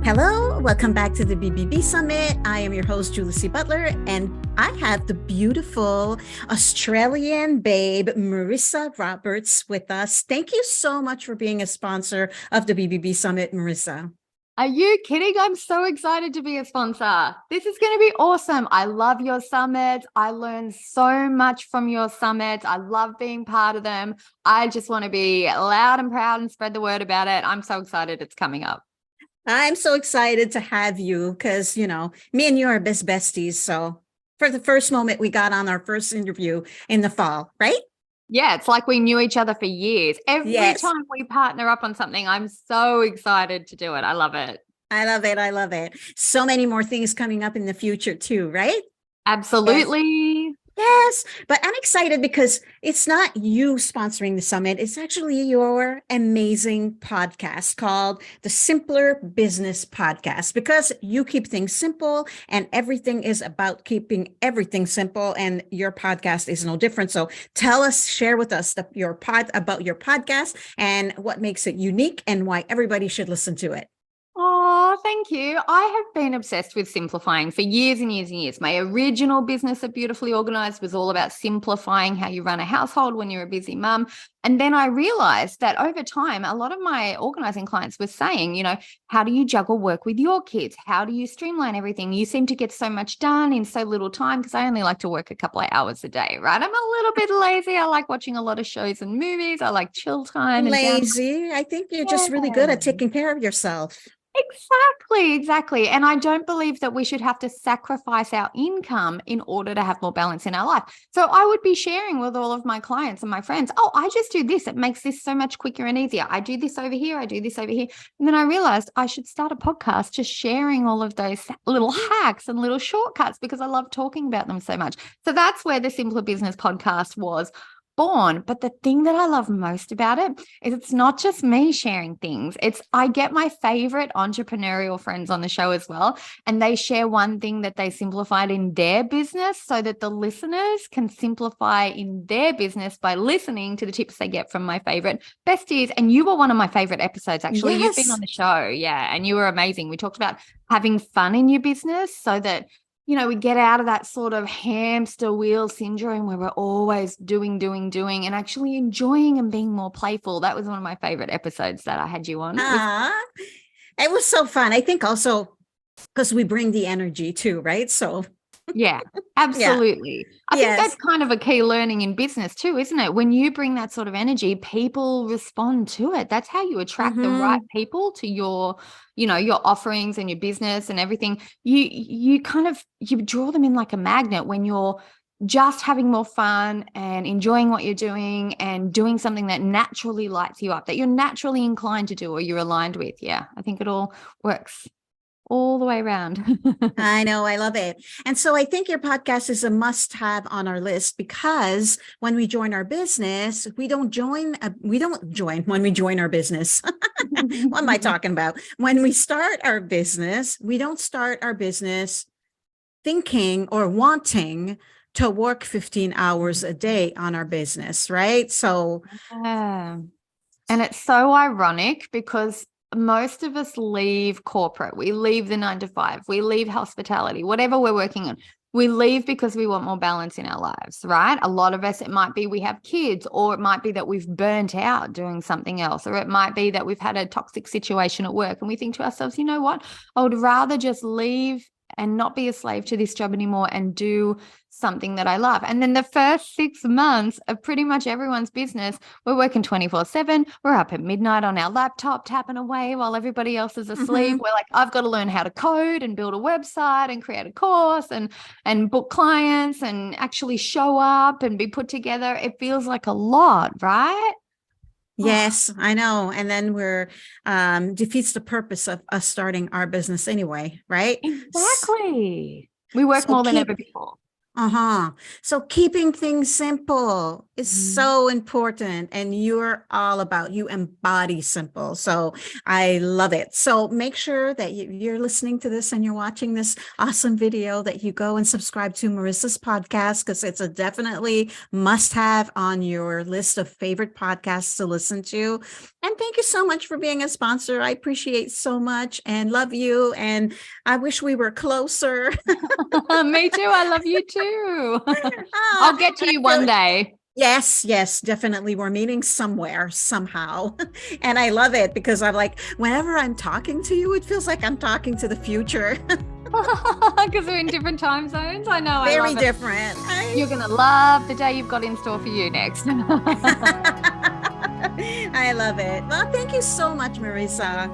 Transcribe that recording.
Hello, welcome back to the BBB Summit. I am your host, Julie C. Butler, and I have the beautiful Australian babe, Marissa Roberts, with us. Thank you so much for being a sponsor of the BBB Summit, Marissa. Are you kidding? I'm so excited to be a sponsor. This is going to be awesome. I love your summits. I learn so much from your summits. I love being part of them. I just want to be loud and proud and spread the word about it. I'm so excited it's coming up. I'm so excited to have you because, me and you are best besties. So for the first moment, we got on our first interview in the fall, right? Yeah, it's like we knew each other for years. Every time we partner up on something, I'm so excited to do it. I love it. I love it. I love it. So many more things coming up in the future too, right? Absolutely. Yes, but I'm excited because it's not you sponsoring the summit. It's actually your amazing podcast called the Simpler Business Podcast, because you keep things simple and everything is about keeping everything simple. And your podcast is no different. So share with us about your podcast and what makes it unique and why everybody should listen to it. Oh, thank you. I have been obsessed with simplifying for years and years and years. My original business at Beautifully Organized was all about simplifying how you run a household when you're a busy mum. And then I realized that over time, a lot of my organizing clients were saying, how do you juggle work with your kids? How do you streamline everything? You seem to get so much done in so little time, because I only like to work a couple of hours a day, right? I'm a little bit lazy. I like watching a lot of shows and movies. I like chill time. Lazy. I think you're just really good at taking care of yourself. Exactly. And I don't believe that we should have to sacrifice our income in order to have more balance in our life. So I would be sharing with all of my clients and my friends, oh, I just do this. It makes this so much quicker and easier. I do this over here. I do this over here. And then I realized I should start a podcast just sharing all of those little hacks and little shortcuts, because I love talking about them so much. So that's where the Simpler Business Podcast was born. But the thing that I love most about it is it's not just me sharing things. I get my favorite entrepreneurial friends on the show as well, and they share one thing that they simplified in their business so that the listeners can simplify in their business by listening to the tips they get from my favorite besties. And you were one of my favorite episodes, actually. Yes. You've been on the show. Yeah. And you were amazing. We talked about having fun in your business so that we get out of that sort of hamster wheel syndrome where we're always doing, and actually enjoying and being more playful. That was one of my favorite episodes that I had you on. It was so fun. I think also because we bring the energy too, right? So yeah, absolutely. Yeah. I think that's kind of a key learning in business too, isn't it? When you bring that sort of energy, people respond to it. That's how you attract the right people to your offerings and your business and everything. You draw them in like a magnet when you're just having more fun and enjoying what you're doing and doing something that naturally lights you up, that you're naturally inclined to do or you're aligned with. Yeah, I think it all works all the way around. I know. I love it. And so I think your podcast is a must-have on our list, because when we join our business, we don't join when we join our business. What am I talking about? When we start our business, we don't start our business thinking or wanting to work 15 hours a day on our business, right? So, and it's so ironic because most of us leave corporate. We leave the 9 to 5. We leave hospitality, whatever we're working on. We leave because we want more balance in our lives, right? A lot of us, it might be we have kids, or it might be that we've burnt out doing something else, or it might be that we've had a toxic situation at work and we think to ourselves, you know what? I would rather just leave and not be a slave to this job anymore and do something that I love. And then the first 6 months of pretty much everyone's business, we're working 24/7. We're up at midnight on our laptop, tapping away while everybody else is asleep. We're like, I've got to learn how to code and build a website and create a course and book clients and actually show up and be put together. It feels like a lot, right? Yes, I know. And then we're defeats the purpose of us starting our business anyway, right? Exactly. We work more than ever before. Uh-huh. So keeping things simple is Mhm. so important, and you embody simple. So I love it. So make sure that you're listening to this and you're watching this awesome video, that you go and subscribe to Marissa's podcast, because it's a definitely must have on your list of favorite podcasts to listen to. And thank you so much for being a sponsor. I appreciate so much and love you. And I wish we were closer. Me too. I love you too. Ah, I'll get to and you I one really, day. yes, yes, definitely. We're meeting somewhere, somehow. And I love it because I'm like, whenever I'm talking to you, it feels like I'm talking to the future. Because we're in different time zones. I know. I Very love it. different. You're going to love the day you've got in store for you next. I love it. Well, thank you so much, Marissa.